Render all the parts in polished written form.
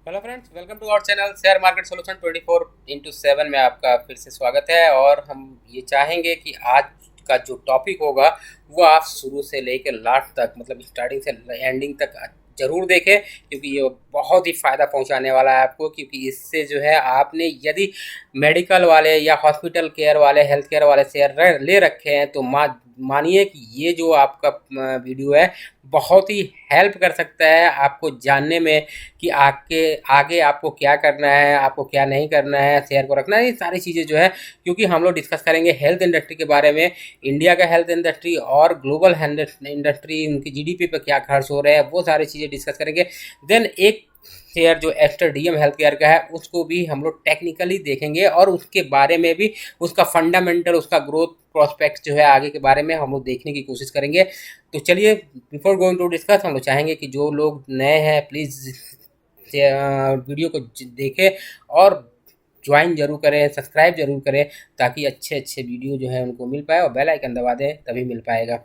Hello friends, welcome to our channel share market solution 24x7 में आपका फिर से स्वागत है। और हम ये चाहेंगे कि आज का जो टॉपिक होगा वो आप शुरू से लेकर लास्ट तक, मतलब स्टार्टिंग से एंडिंग तक ज़रूर देखें, क्योंकि ये बहुत ही फ़ायदा पहुंचाने वाला है आपको। क्योंकि इससे जो है, आपने यदि मेडिकल वाले या हॉस्पिटल केयर वाले, हेल्थ केयर वाले शेयर ले रखे हैं, तो मानिए कि ये जो आपका वीडियो है बहुत ही हेल्प कर सकता है आपको जानने में कि आगे आगे आपको क्या करना है, आपको क्या नहीं करना है, शेयर को रखना है, ये सारी चीज़ें जो है। क्योंकि हम लोग डिस्कस करेंगे हेल्थ इंडस्ट्री के बारे में, इंडिया का हेल्थ इंडस्ट्री और ग्लोबल हेल्थ इंडस्ट्री, उनकी जीडीपी पे क्या खर्च हो रहे हैं, वो सारी चीज़ें डिस्कस करेंगे। देन एक शेयर जो एस्टर डीएम हेल्थ केयर का है, उसको भी हम लोग टेक्निकली देखेंगे और उसके बारे में भी, उसका फंडामेंटल, उसका ग्रोथ प्रोस्पेक्ट जो है आगे के बारे में हम लोग देखने की कोशिश करेंगे। तो चलिए, बिफोर गोइंग टू डिस्कस, हम लोग चाहेंगे कि जो लोग नए हैं प्लीज़ वीडियो को देखें और ज्वाइन जरूर करें, सब्सक्राइब जरूर करें, ताकि अच्छे अच्छे वीडियो जो है उनको मिल पाए, और बेल आइकन दबा दें तभी मिल पाएगा।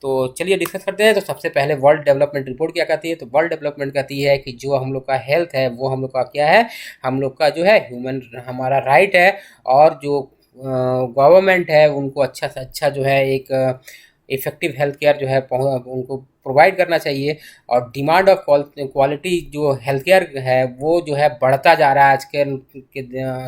तो चलिए डिस्कस करते हैं। तो सबसे पहले वर्ल्ड डेवलपमेंट रिपोर्ट क्या कहती है? तो वर्ल्ड डेवलपमेंट कहती है कि जो हम लोग का हेल्थ है वो हम लोग का क्या है, हम लोग का जो है ह्यूमन, हमारा राइट है। और जो गवर्नमेंट है उनको अच्छा से अच्छा जो है एक इफ़ेक्टिव हेल्थ केयर जो है उनको प्रोवाइड करना चाहिए। और डिमांड ऑफ क्वालिटी जो हेल्थ केयर है वो जो है बढ़ता जा रहा है आज के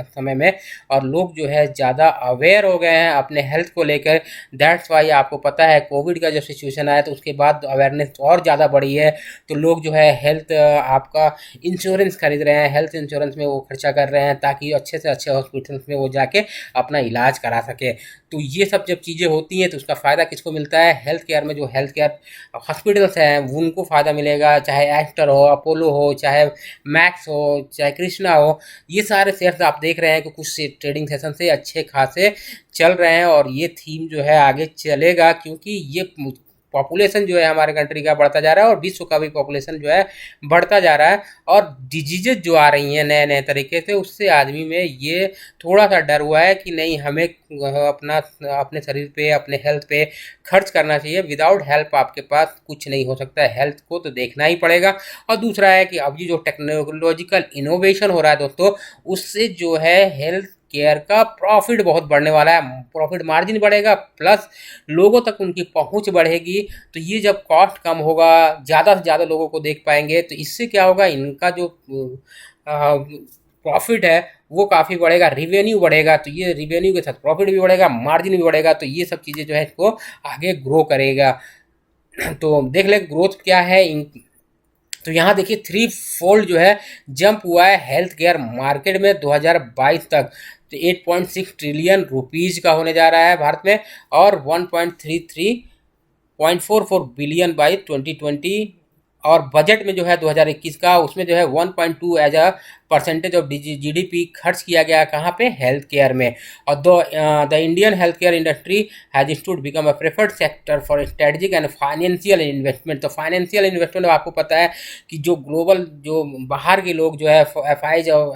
समय में। और लोग जो है ज़्यादा अवेयर हो गए हैं अपने हेल्थ को लेकर। दैट्स वाई आपको पता है, कोविड का जब सिचुएशन आया तो उसके बाद अवेयरनेस और ज़्यादा बढ़ी है। तो लोग जो है हेल्थ आपका इंश्योरेंस खरीद रहे हैं, हेल्थ इंश्योरेंस में वो खर्चा कर रहे हैं, ताकि अच्छे से अच्छे हॉस्पिटल्स में वो जाके अपना इलाज करा सके। तो ये सब जब चीज़ें होती हैं तो उसका फ़ायदा किसको मिलता है? हेल्थ केयर में जो हेल्थ केयर हॉस्पिटल्स हैं उनको फ़ायदा मिलेगा। चाहे एस्टर हो, अपोलो हो, चाहे मैक्स हो, चाहे कृष्णा हो, ये सारे शेयर्स आप देख रहे हैं कि कुछ ट्रेडिंग सेशन से अच्छे खासे चल रहे हैं। और ये थीम जो है आगे चलेगा, क्योंकि ये पॉपुलेशन जो है हमारे कंट्री का बढ़ता जा रहा है और विश्व का भी पॉपुलेशन जो है बढ़ता जा रहा है। और डिजीजेज जो आ रही हैं नए नए तरीके से, उससे आदमी में ये थोड़ा सा डर हुआ है कि नहीं, हमें अपना अपने शरीर पे, अपने हेल्थ पे खर्च करना चाहिए। विदाउट हेल्प आपके पास कुछ नहीं हो सकता है, हेल्थ को तो देखना ही पड़ेगा। और दूसरा है कि अब ये जो टेक्नोलॉजिकल इनोवेशन हो रहा है दोस्तों, उससे जो है हेल्थ केयर का प्रॉफिट बहुत बढ़ने वाला है। प्रॉफिट मार्जिन बढ़ेगा, प्लस लोगों तक उनकी पहुंच बढ़ेगी। तो ये जब कॉस्ट कम होगा, ज़्यादा से ज़्यादा लोगों को देख पाएंगे, तो इससे क्या होगा, इनका जो प्रॉफिट है वो काफ़ी बढ़ेगा, रिवेन्यू बढ़ेगा। तो ये रिवेन्यू के साथ प्रॉफिट भी बढ़ेगा, मार्जिन भी बढ़ेगा। तो ये सब चीज़ें जो है इसको आगे ग्रो करेगा। तो देख ले ग्रोथ क्या है तो यहाँ देखिए, थ्री फोल्ड जो है जंप हुआ है हेल्थ केयर मार्केट में 2022 तक। तो 8.6 ट्रिलियन रुपीज़ का होने जा रहा है भारत में, और 1.44 बिलियन बाई 2020। और बजट में जो है 2021 का, उसमें जो है 1.2 as a percentage of GDP खर्च किया गया कहाँ पे? हेल्थ केयर में। और the Indian health care industry has stood become a preferred sector for strategic and financial investment. तो फाइनेंशियल इन्वेस्टमेंट आपको पता है कि जो ग्लोबल, जो बाहर के लोग जो है एफ आई जो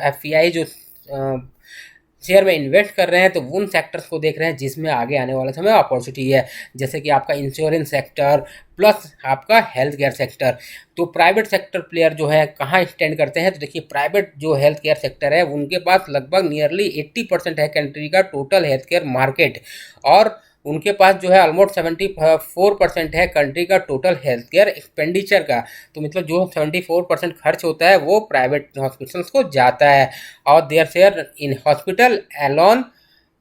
शेयर में इन्वेस्ट कर रहे हैं, तो उन सेक्टर्स को देख रहे हैं जिसमें आगे आने वाले समय अपॉर्चुनिटी है। जैसे कि आपका इंश्योरेंस सेक्टर प्लस आपका हेल्थ केयर सेक्टर। तो प्राइवेट सेक्टर प्लेयर जो है कहाँ स्टैंड करते हैं? तो देखिए, प्राइवेट जो हेल्थ केयर सेक्टर है उनके पास लगभग नियरली 80% है कंट्री का टोटल हेल्थ केयर मार्केट। और उनके पास जो है ऑलमोस्ट 74% है कंट्री का टोटल हेल्थ केयर एक्सपेंडिचर का। तो मतलब जो 74% खर्च होता है वो प्राइवेट हॉस्पिटल्स को जाता है। और their share in hospital alone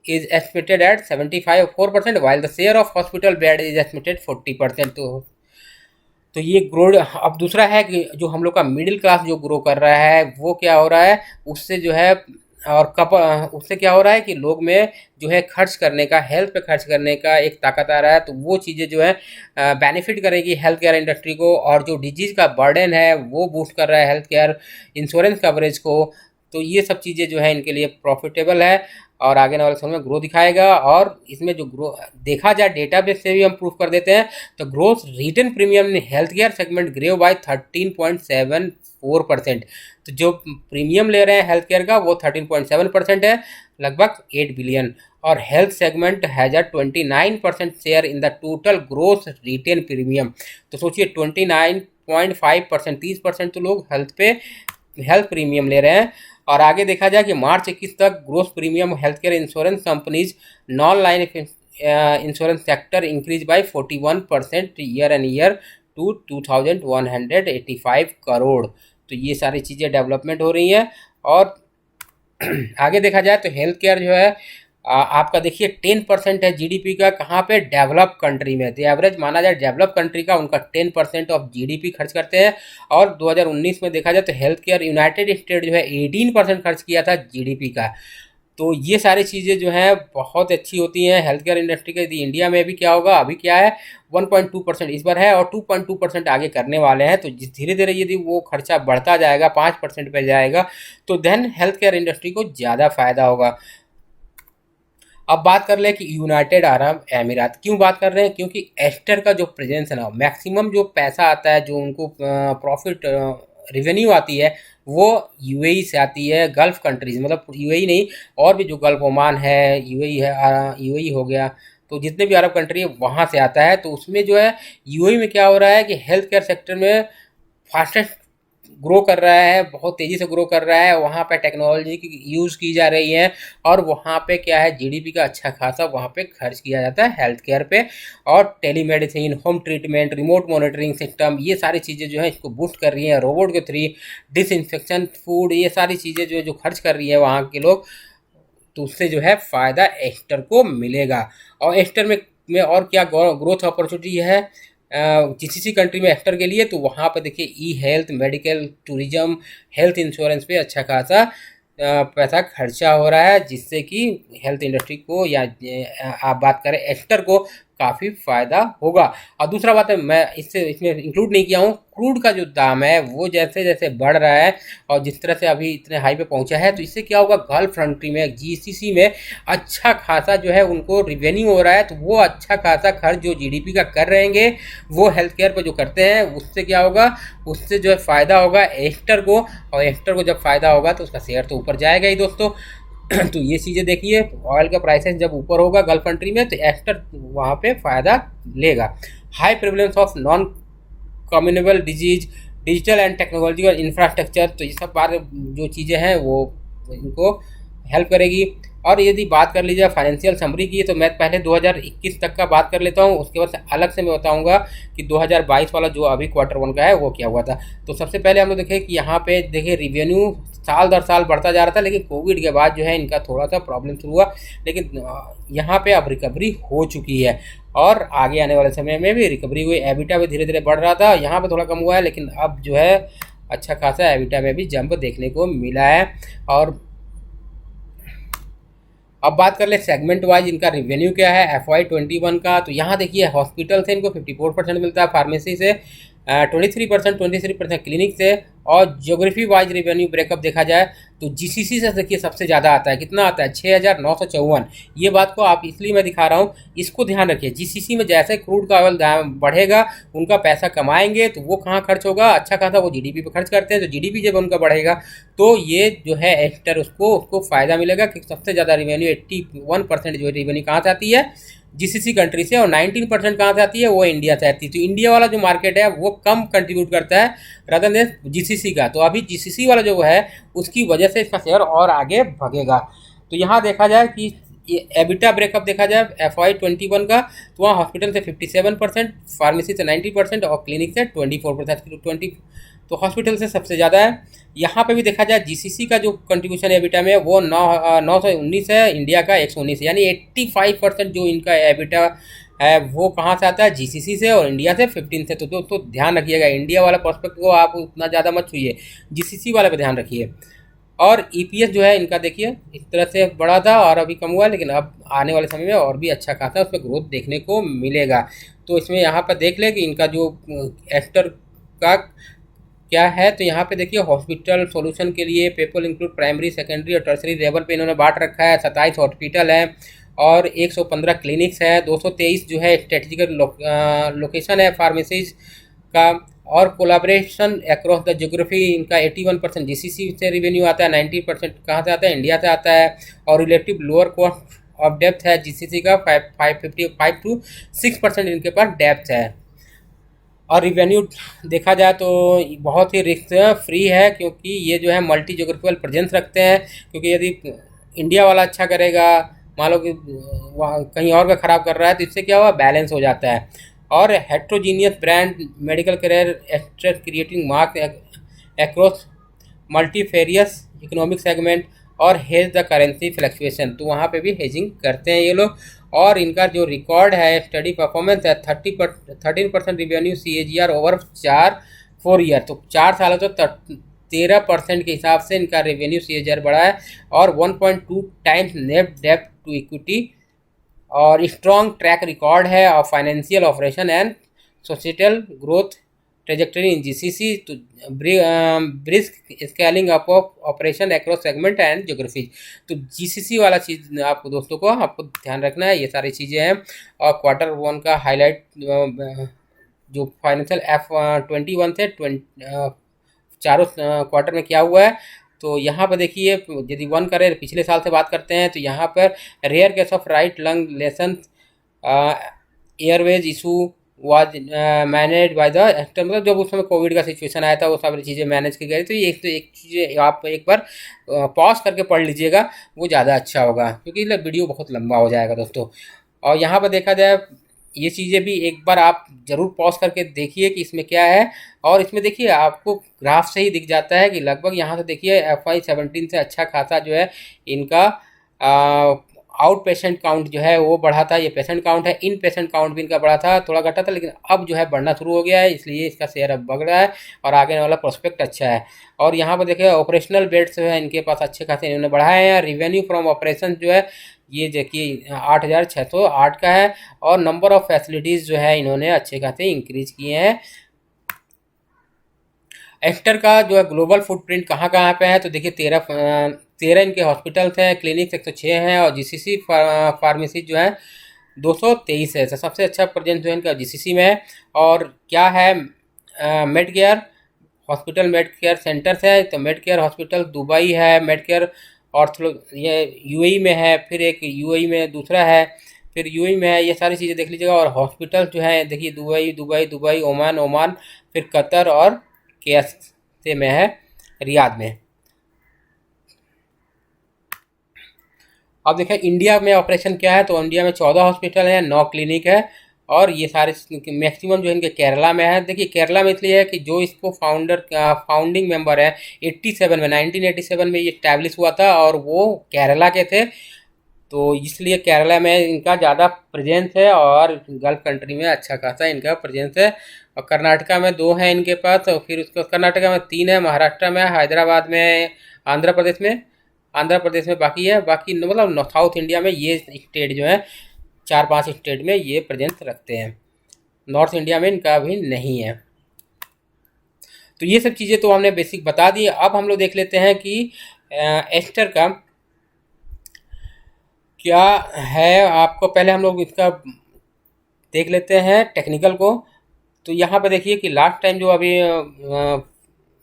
is estimated at 75.4%, while the share of hospital bed is estimated 40%। तो ये ग्रो। अब दूसरा है कि जो हम लोग का मिडिल क्लास जो ग्रो कर रहा है वो क्या हो रहा है, उससे जो है, और कप उससे क्या हो रहा है कि लोग में जो है खर्च करने का, हेल्थ पे खर्च करने का एक ताकत आ रहा है। तो वो चीज़ें जो है बेनिफिट करेगी हेल्थ केयर इंडस्ट्री को। और जो डिजीज़ का बर्डन है वो बूस्ट कर रहा है हेल्थ केयर इंश्योरेंस कवरेज को। तो ये सब चीज़ें जो है इनके लिए प्रॉफिटेबल है और आगे वाले समय में ग्रो दिखाएगा। और इसमें जो ग्रो देखा जाए, डेटाबेस से भी हम प्रूफ कर देते हैं। तो growth return premium in health care segment grow by 13.74%। तो जो प्रीमियम ले रहे हैं हेल्थ केयर का वो 13.7% है, लगभग 8 बिलियन। और health segment has a 29% share in the total growth written premium. तो सोचिए, 29.5%, 30% तो लोग हेल्थ पे हेल्थ प्रीमियम ले रहे हैं। और आगे देखा जाए कि मार्च 21 तक gross premium health care insurance companies non life insurance sector increase by 41% year and year to 2185 crore. तो ये सारी चीज़ें डेवलपमेंट हो रही हैं। और आगे देखा जाए तो हेल्थ केयर जो है आपका देखिए 10% है जीडीपी का, कहाँ पे, डेवलप कंट्री में। तो एवरेज माना जाए डेवलप कंट्री का उनका 10% ऑफ जीडीपी खर्च करते हैं। और 2019 में देखा जाए तो हेल्थ केयर यूनाइटेड स्टेट जो है 18% खर्च किया था जीडीपी का। तो ये सारी चीज़ें जो हैं बहुत अच्छी होती हैं हेल्थ केयर इंडस्ट्री के। यदि इंडिया में भी क्या होगा, अभी क्या है 1.2% इस बार है और 2.2% आगे करने वाले हैं। तो धीरे धीरे यदि वो खर्चा बढ़ता जाएगा, 5% पे जाएगा, तो देन हेल्थ केयर इंडस्ट्री को ज़्यादा फायदा होगा। अब बात कर ले कि यूनाइटेड अरब अमीरात, क्यों बात कर रहे हैं, क्योंकि एस्टर का जो प्रेजेंस है ना, मैक्सिमम जो पैसा आता है, जो उनको प्रॉफिट रेवेन्यू आती है, वो यूएई से आती है। गल्फ़ कंट्रीज़, मतलब यूएई नहीं, और भी जो गल्फ़, ओमान है, यूएई है, यूएई हो गया, तो जितने भी अरब कंट्री है वहाँ से आता है। तो उसमें जो है यूएई में क्या हो रहा है कि हेल्थ केयर सेक्टर में फास्टेस्ट ग्रो कर रहा है, बहुत तेज़ी से ग्रो कर रहा है। वहाँ पे टेक्नोलॉजी की यूज़ की जा रही है और वहाँ पे क्या है जीडीपी का अच्छा खासा वहाँ पे खर्च किया जाता है हेल्थ केयर पे। और telemedicine, home treatment, remote monitoring system, ये सारी चीज़ें जो है इसको बूस्ट कर रही हैं। रोबोट के थ्री डिसइंफेक्शन, फूड, ये सारी चीज़ें जो खर्च कर रही है वहाँ के लोग, तो उससे जो है फ़ायदा एस्टर को मिलेगा। और एस्टर में और क्या ग्रोथ अपॉर्चुनिटी है जीसीसी कंट्री में एस्टर के लिए, तो वहाँ पर देखिए e health, medical, tourism, health insurance पे अच्छा खासा पैसा खर्चा हो रहा है, जिससे कि हेल्थ इंडस्ट्री को या आप बात करें एस्टर को काफ़ी फ़ायदा होगा। और दूसरा बात है, मैं इसमें इंक्लूड नहीं किया हूँ, क्रूड का जो दाम है वो जैसे जैसे बढ़ रहा है और जिस तरह से अभी इतने हाई पे पहुंचा है, तो इससे क्या होगा, गल्फ कंट्री में जीसीसी में अच्छा खासा जो है उनको रिवेन्यू हो रहा है। तो वो अच्छा खासा खर्च जो जीडीपी का कर रहेंगे वो हेल्थ केयर पर जो करते हैं, उससे क्या होगा, उससे जो है फ़ायदा होगा एस्टर को। और एस्टर को जब फ़ायदा होगा तो उसका शेयर तो ऊपर जाएगा ही दोस्तों। तो ये चीज़ें देखिए, ऑयल का प्राइसेस जब ऊपर होगा गल्फ कंट्री में, तो एस्टर वहाँ पे फ़ायदा लेगा। High prevalence of non communicable disease, digital and technological infrastructure, तो ये सब बारे जो चीज़ें हैं वो इनको हेल्प करेगी। और यदि बात कर लीजिए फाइनेंशियल समरी की, तो मैं पहले 2021 तक का बात कर लेता हूँ, उसके बाद अलग से मैं बताऊँगा कि 2022 वाला जो अभी Q1 का है वो क्या हुआ था। तो सबसे पहले हम लोग देखें कि यहाँ पे देखिए रिवेन्यू साल दर साल बढ़ता जा रहा था, लेकिन कोविड के बाद जो है इनका थोड़ा सा प्रॉब्लम शुरू हुआ, लेकिन यहाँ पे अब रिकवरी हो चुकी है और आगे आने वाले समय में भी रिकवरी हुई। एबिटा भी धीरे धीरे बढ़ रहा था, यहाँ पे थोड़ा कम हुआ है, लेकिन अब जो है अच्छा खासा एबिटा में भी जंप देखने को मिला है। और अब बात कर ले सेगमेंट वाइज इनका रिवेन्यू क्या है FY21 का। तो यहाँ देखिए हॉस्पिटल से इनको 54% मिलता है, फार्मेसी से 23% क्लिनिक से। और ज्योग्राफी वाइज रिवेन्यू ब्रेकअप देखा जाए तो जीसीसी से देखिए सबसे ज़्यादा आता है, कितना आता है 6,954। ये बात को आप इसलिए मैं दिखा रहा हूँ, इसको ध्यान रखिए। जीसीसी में जैसे क्रूड का ऑयल दाम बढ़ेगा, उनका पैसा कमाएंगे, तो वो कहाँ खर्च होगा, अच्छा खासा वो जीडीपी पे खर्च करते हैं। तो जीडीपी जब उनका बढ़ेगा तो ये जो है एस्टर उसको फ़ायदा मिलेगा कि सबसे ज़्यादा रिवेन्यू 81% जो रिवेन्यू कहाँ से आती है, जीसीसी कंट्री से, और 19% कहाँ से आती है, वो इंडिया से आती है। तो इंडिया वाला जो मार्केट है वो कम कंट्रीब्यूट करता है रादर देन जीसीसी का। तो अभी जीसीसी वाला जो है उसकी वजह से इसका शेयर और आगे भागेगा। तो यहाँ देखा जाए कि ये एबिटा ब्रेकअप देखा जाए FY21 का, तो वहाँ हॉस्पिटल से 57%, फार्मेसी से 90% और क्लिनिक से 24%। तो हॉस्पिटल से सबसे ज़्यादा है। यहाँ पे भी देखा जाए जीसीसी का जो कंट्रीब्यूशन एबिटा में वो 919 है, इंडिया का 119 है, यानी 85% जो इनका एबिटा है वो कहाँ से आता है, जीसीसी से, और इंडिया से 15 से। तो दोस्तों ध्यान रखिएगा, इंडिया वाला प्रोस्पेक्ट को आप उतना ज़्यादा मत छूइए, जीसीसी वाले पे ध्यान रखिए। और ईपीएस जो है इनका देखिए इस तरह से बढ़ा था और अभी कम हुआ, लेकिन अब आने वाले समय में और भी अच्छा खासा उसमें ग्रोथ देखने को मिलेगा। तो इसमें यहाँ पर देख लें कि इनका जो एस्टर का क्या है, तो यहाँ पे देखिए हॉस्पिटल सॉल्यूशन के लिए पेपल इंक्लूड प्राइमरी, सेकेंडरी और टर्सरी लेवल पे इन्होंने बांट रखा है। 27 हॉस्पिटल है और 115 क्लिनिक्स है, 223 जो है स्ट्रेटेजिकल लोकेशन है फार्मेसीज का। और कोलाब्रेशन अक्रॉस द ज्योग्राफी इनका 81% जीसीसी से रिवेन्यू आता है, 90% कहाँ से आता है, इंडिया से आता है। और relative lower cost of depth है जीसीसी का 5 to 6% इनके पास डेप्थ है। और रिवेन्यू देखा जाए तो बहुत ही रिस्क फ्री है, क्योंकि ये जो है मल्टी जोग्राफिकल प्रेजेंस रखते हैं। क्योंकि यदि इंडिया वाला अच्छा करेगा, मान लो कि वहाँ कहीं और का ख़राब कर रहा है, तो इससे क्या हुआ, बैलेंस हो जाता है। और heterogeneous brand medical career extras creating mark across multifarious economic segment और हेज द करेंसी फ्लक्चुएशन, तो वहाँ पे भी हेजिंग करते हैं ये लोग। और इनका जो रिकॉर्ड है, स्टडी परफॉर्मेंस है, 13% रिवेन्यू CAGR ओवर 4 ईयर, तो 4 सालों तो 13% के हिसाब से इनका रेवेन्यू CAGR बढ़ा है। और 1.2 टाइम्स नेट डेब्ट टू इक्विटी, और स्ट्रॉन्ग ट्रैक रिकॉर्ड है of financial operation and societal growth trajectory in GCC, तो brisk scaling up of operation across segment and geography. तो GCC वाला चीज़ आपको दोस्तों को आपको ध्यान रखना है, ये सारी चीज़ें हैं। और Q1 का हाईलाइट जो फाइनेंशियल F21 से चारों क्वार्टर में क्या हुआ है, तो यहाँ पर देखिए, यदि वन करें पिछले साल से बात करते हैं, तो यहाँ पर rare case of right lung lesion airways issue was manage by the actor, मतलब जब उस समय कोविड का सिचुएशन आया था वो सारी चीज़ें मैनेज की गई। तो ये एक चीज़ आप एक बार पॉज करके पढ़ लीजिएगा, वो ज़्यादा अच्छा होगा, क्योंकि वीडियो बहुत लंबा हो जाएगा दोस्तों। और यहाँ पर देखा जाए, ये चीज़ें भी एक बार आप ज़रूर पॉज करके देखिए कि इसमें क्या है। और इसमें देखिए आपको ग्राफ से ही दिख जाता है कि लगभग यहाँ से देखिए FY17 से अच्छा खासा जो है इनका आउट पेशेंट काउंट जो है वो बढ़ा था। ये पेशेंट काउंट है, इन पेशेंट काउंट भी इनका बढ़ा था, थोड़ा घटा था, लेकिन अब जो है बढ़ना शुरू हो गया है, इसलिए इसका शेयर अब बढ़ रहा है और आगे वाला प्रोस्पेक्ट अच्छा है। और यहाँ पर देखिए ऑपरेशनल बेड्स जो है इनके पास अच्छे खासे इन्होंने बढ़ाए हैं। रिवेन्यू फ्रॉम ऑपरेशन जो है ये देखिए 8,608 का है। और नंबर ऑफ फैसिलिटीज़ जो है इन्होंने अच्छे खासे इंक्रीज किए हैं। एक्टर का जो है ग्लोबल फुटप्रिंट कहाँ कहाँ पे है, तो देखिए 13 इनके हॉस्पिटल्स हैं, क्लिनिक्स 106 हैं, और GCC फार्मेसी जो है 223 है। तो सबसे अच्छा प्रेजेंस जो है इनका GCC में है। और क्या है, made care hospital, made care centres है, तो मेड केयर हॉस्पिटल दुबई है, मेड केयर ऑर्थो ये UAE में है, फिर एक UAE में दूसरा है, फिर UAE में है। ये सारी चीज़ें देख लीजिएगा। और हॉस्पिटल जो है देखिए दुबई, ओमान, फिर कतर और KSA में है, रियाद में। अब देखिए इंडिया में ऑपरेशन क्या है, तो इंडिया में 14 हॉस्पिटल हैं, 9 क्लिनिक है, और ये सारे मैक्सिमम जो इनके केरला में है। देखिए केरला में इसलिए है कि जो इसको फाउंडिंग मेंबर है 87 में 1987 में ये इस्टेब्लिश हुआ था, और वो केरला के थे, तो इसलिए केरला में इनका ज़्यादा प्रेजेंस है। और गल्फ कंट्री में अच्छा खासा इनका प्रेजेंस है। और कर्नाटका में 2 हैं इनके पास, और फिर उसको कर्नाटका में 3 है, महाराष्ट्र में, हैदराबाद में, आंध्र प्रदेश में बाकी है। बाकी मतलब साउथ इंडिया में ये स्टेट जो है 4-5 स्टेट में ये प्रेजेंस रखते हैं। नॉर्थ इंडिया में इनका अभी नहीं है। तो ये सब चीज़ें तो हमने बेसिक बता दी। अब हम लोग देख लेते हैं कि एस्टर का क्या है। आपको पहले हम लोग इसका देख लेते हैं टेक्निकल को। तो यहाँ पे देखिए कि लास्ट टाइम जो अभी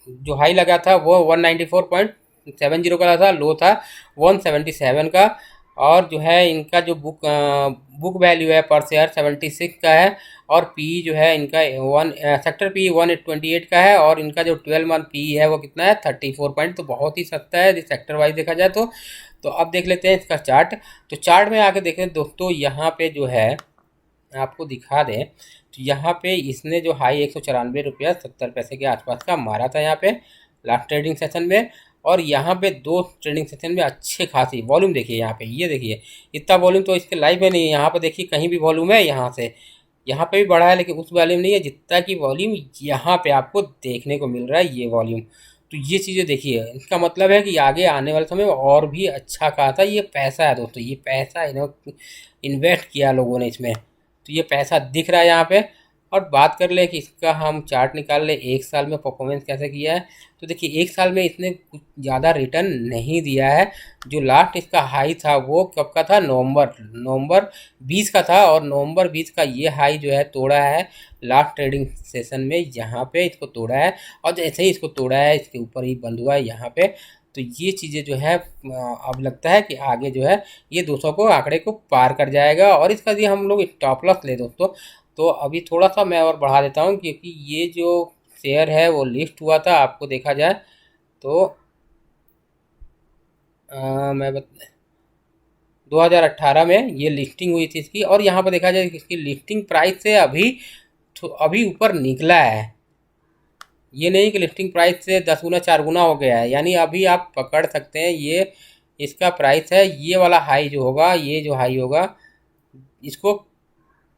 जो हाई लगा था वो 194.70 का था, लो था 177 का। और जो है इनका जो बुक वैल्यू है पर शेयर 76 का है, और पी जो है इनका सेक्टर पी 128 का है, और इनका जो 12 मंथ पी है वो कितना है 34 पॉइंट, तो बहुत ही सस्ता है सेक्टर वाइज देखा जाए तो। अब देख लेते हैं इसका चार्ट। तो चार्ट में आके देखें दोस्तों, यहाँ पे जो है आपको दिखा दें, तो यहाँ पे इसने जो हाई 194 रुपया 70 पैसे के आसपास का मारा था यहाँ पे लास्ट ट्रेडिंग सेशन में। और यहाँ पे 2 ट्रेडिंग सेशन में अच्छे खासी वॉल्यूम देखिए यहाँ पे, ये देखिए इतना वॉल्यूम तो इसके लाइव में नहीं है। यहाँ पे देखिए कहीं भी वॉल्यूम है, यहाँ पे भी बढ़ा है, लेकिन उस वॉल्यूम नहीं है जितना कि वॉल्यूम यहाँ पे आपको देखने को मिल रहा है, ये वॉल्यूम। तो ये चीज़ें देखिए, इसका मतलब है कि आगे आने वाले समय में और भी अच्छा खासा ये पैसा है दोस्तों, ये पैसा इन्वेस्ट किया लोगों ने इसमें, तो ये पैसा दिख रहा है यहाँ पे। और बात कर ले कि इसका हम चार्ट निकाल ले 1 साल में परफॉर्मेंस कैसे किया है, तो देखिए 1 साल में इसने कुछ ज़्यादा रिटर्न नहीं दिया है। जो लास्ट इसका हाई था वो कब का था, नवंबर 20 का था, और नवंबर 20 का ये हाई जो है तोड़ा है लास्ट ट्रेडिंग सेशन में, यहाँ पे इसको तोड़ा है। और जैसे ही इसको तोड़ा है इसके ऊपर ही बंद हुआ है यहाँ पे। तो ये चीज़ें जो है अब लगता है कि आगे जो है ये 200 को आंकड़े को पार कर जाएगा। और इसका यदि हम लोग स्टॉप लॉस ले दोस्तों, तो अभी थोड़ा सा मैं और बढ़ा देता हूँ, क्योंकि ये जो शेयर है वो लिस्ट हुआ था, आपको देखा जाए तो मैं 2018 में ये लिस्टिंग हुई थी इसकी, और यहाँ पर देखा जाए कि इसकी लिस्टिंग प्राइस से अभी ऊपर निकला है। ये नहीं कि लिस्टिंग प्राइस से 10 गुना 4 गुना हो गया है, यानी अभी आप पकड़ सकते हैं ये इसका प्राइस है। ये वाला हाई जो होगा, ये जो हाई होगा, इसको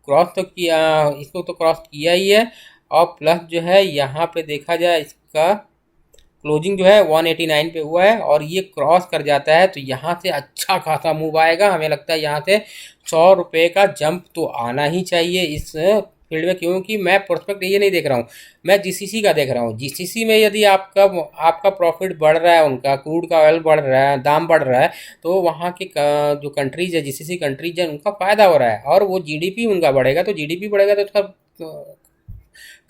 क्रॉस किया ही है। और प्लस जो है यहाँ पे देखा जाए इसका क्लोजिंग जो है 189 पे हुआ है, और ये क्रॉस कर जाता है तो यहाँ से अच्छा खासा मूव आएगा। हमें लगता है यहाँ से 100 रुपये का जंप तो आना ही चाहिए इस फील्ड में, क्योंकि मैं प्रोस्पेक्ट ये नहीं देख रहा हूँ, मैं जीसीसी का देख रहा हूँ। जीसीसी में यदि आपका आपका प्रॉफिट बढ़ रहा है, उनका क्रूड का ऑयल बढ़ रहा है, दाम बढ़ रहा है, तो वहाँ के जो कंट्रीज है, जीसीसी कंट्रीज है, उनका फ़ायदा हो रहा है, और वो जीडीपी उनका बढ़ेगा, तो जीडीपी बढ़ेगा तो उसका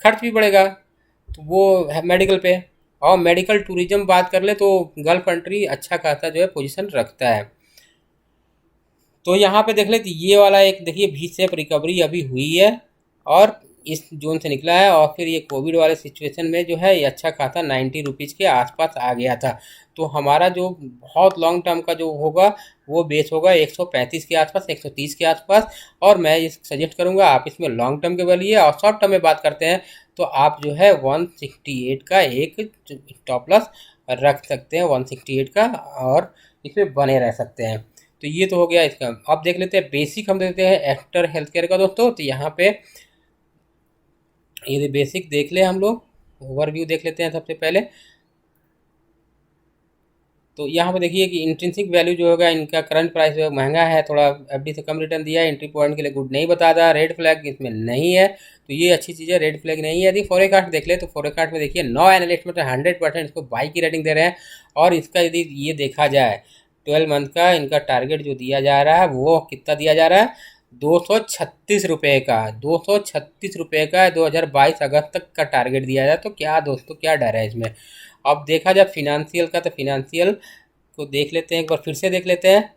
खर्च भी बढ़ेगा, तो वो है मेडिकल पे। और मेडिकल टूरिज्म बात कर ले तो गल्फ कंट्री अच्छा खासा जो है पोजीशन रखता है। तो यहाँ पे देख ले तो ये वाला एक देखिए वी शेप रिकवरी अभी हुई है, और इस जोन से निकला है, और फिर ये कोविड वाले सिचुएशन में जो है ये अच्छा खासा 90 रुपीज़ के आसपास आ गया था। तो हमारा जो बहुत लॉन्ग टर्म का जो होगा वो बेस होगा 135 के आसपास, 130 के आसपास। और मैं ये सजेस्ट करूँगा आप इसमें लॉन्ग टर्म के बलिए। और शॉर्ट टर्म में बात करते हैं तो आप जो है 168 का एक स्टॉप लॉस रख सकते हैं, 168 का, और इसमें बने रह सकते हैं। तो ये तो हो गया इसका। अब देख लेते हैं बेसिक, हम देखते हैं एक्टर हेल्थ केयर का दोस्तों। तो यहाँ पे ये बेसिक देख ले, हम लोग ओवरव्यू देख लेते हैं सबसे पहले। तो यहाँ पे देखिए कि इंट्रिंसिक वैल्यू जो होगा, इनका करंट प्राइस जो महंगा है, थोड़ा एफडी से कम रिटर्न दिया है, एंट्री पॉइंट के लिए गुड नहीं बता रहा, रेड फ्लैग इसमें नहीं है, तो ये अच्छी चीज़ है, रेड फ्लैग नहीं है। यदि फोरेकास्ट देख ले तो फोरेकास्ट में देखिए 9 एनालिस्ट में तो 100% इसको बाई की रेटिंग दे रहे हैं। और इसका यदि ये देखा जाए 12 मंथ का इनका टारगेट जो दिया जा रहा है वो कितना दिया जा रहा है, 236 रुपये का, 236 रुपये का 2022 अगस्त तक का टारगेट दिया जाए। तो क्या दोस्तों, क्या डर है इसमें। अब देखा जाए फिनेंशियल का, तो फिनेंशियल को देख लेते हैं, एक बार फिर से देख लेते हैं।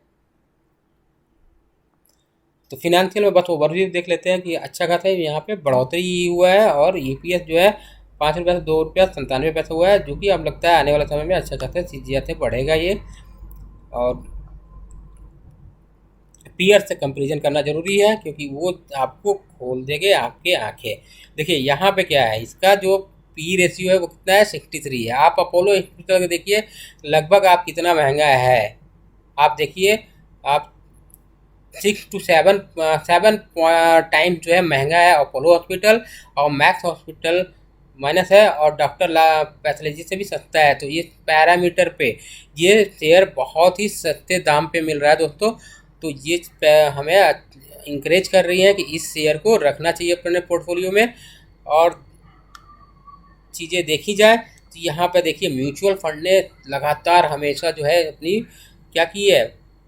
तो फिनेंशियल में बस ओवरव्यू देख लेते हैं कि अच्छा खासा यहाँ पे बढ़ोतरी हुआ है, और ईपीएस जो है 5 रुपये से 2 रुपया 97 पैसे हुआ है, जो कि अब लगता है आने वाले समय में अच्छा खासा चीज़ें बढ़ेगा ये। और पीयर से कंपेरिजन करना जरूरी है, क्योंकि वो आपको खोल देंगे आपके आंखें। देखिए यहाँ पे क्या है, इसका जो पी रेशियो है वो कितना है, 63 है। आप अपोलो हॉस्पिटल देखिए लगभग आप कितना महंगा है, आप देखिए आप 6 to 7 टाइम जो है महंगा है अपोलो हॉस्पिटल, और मैक्स हॉस्पिटल माइनस है, और डॉक्टर पैथोलॉजी से भी सस्ता है। तो ये पैरामीटर पे ये शेयर बहुत ही सस्ते दाम पे मिल रहा है दोस्तों। तो ये हमें इंकरेज कर रही है कि इस शेयर को रखना चाहिए अपने पोर्टफोलियो में। और चीज़ें देखी जाए तो यहाँ पे देखिए म्यूचुअल फंड ने लगातार हमेशा जो है अपनी क्या की है,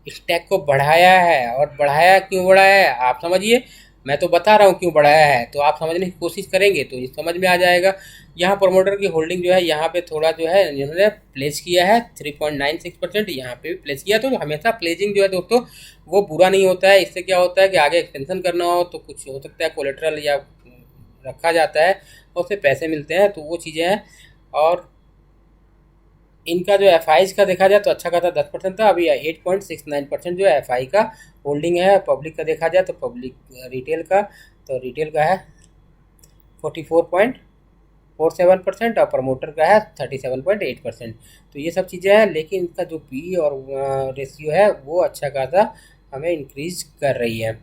स्टैक को बढ़ाया है। और बढ़ाया क्यों बढ़ाया है आप समझिए, मैं तो बता रहा हूँ क्यों बढ़ाया है, तो आप समझने की कोशिश करेंगे तो ये समझ में आ जाएगा। यहाँ प्रमोटर की होल्डिंग जो है यहाँ पे थोड़ा जो है इन्होंने प्लेस किया है 3.96%, यहाँ पे भी प्लेस किया। तो हमेशा प्लेजिंग जो है दोस्तों वो बुरा नहीं होता है। इससे क्या होता है कि आगे एक्सटेंशन करना हो तो कुछ हो सकता है कोलेट्रल या रखा जाता है और उससे पैसे मिलते हैं, तो वो चीज़ें हैं। और इनका जो एफ का देखा जाए तो अच्छा खासा 10% था, अभी 8.69% जो एफ का होल्डिंग है। पब्लिक का देखा जाए तो पब्लिक रिटेल का, तो रिटेल का है 44.47% और प्रमोटर का है 37.8%। तो ये सब चीज़ें हैं, लेकिन इसका जो पी और रेशियो है वो अच्छा खासा हमें इंक्रीज कर रही है।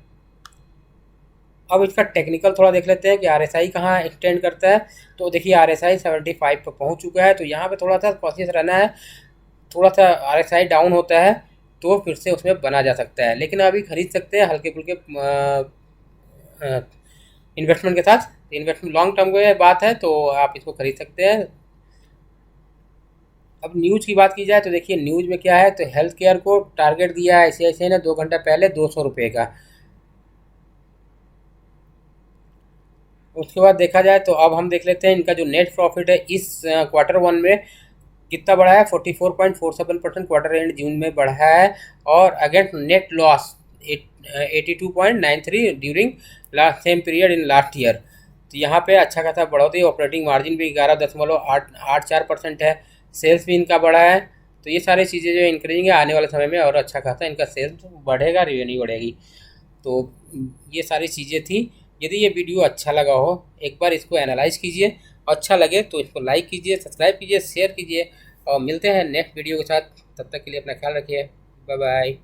अब इसका टेक्निकल थोड़ा देख लेते हैं कि आरएसआई कहाँ एक्सटेंड करता है। तो देखिए आरएसआई 75 पर पहुंच चुका है, तो यहाँ पे थोड़ा सा कॉशियस रहना है। थोड़ा सा आरएसआई डाउन होता है तो फिर से उसमें बना जा सकता है, लेकिन अभी खरीद सकते हैं हल्के फुल्के इन्वेस्टमेंट के साथ। इन्वेस्टमेंट लॉन्ग टर्म की बात है तो आप इसको खरीद सकते हैं। अब न्यूज़ की बात की जाए तो देखिए न्यूज़ में क्या है, तो हेल्थ केयर को टारगेट दिया है आईसीआईसीआई ने 2 घंटा पहले 200 रुपये का। उसके बाद देखा जाए तो अब हम देख लेते हैं इनका जो नेट प्रॉफिट है इस Q1 में कितना बढ़ा है, 44.47% क्वार्टर एंड जून में बढ़ा है। और against net loss 82.93 during last sem period in last year. तो यहाँ पे अच्छा खासा बढ़ोतरी, ऑपरेटिंग मार्जिन भी 11.84% है, सेल्स भी इनका बढ़ा है। तो ये सारी चीज़ें जो इंक्रीजिंग है आने वाले समय में, और अच्छा खासा इनका सेल्स बढ़ेगा, रेवेन्यू बढ़ेगी। तो ये सारी चीज़ें थी। यदि ये वीडियो अच्छा लगा हो, एक बार इसको एनालाइज कीजिए, अच्छा लगे तो इसको लाइक कीजिए, सब्सक्राइब कीजिए, शेयर कीजिए, और मिलते हैं नेक्स्ट वीडियो के साथ। तब तक के लिए अपना ख्याल रखिए। Bye bye.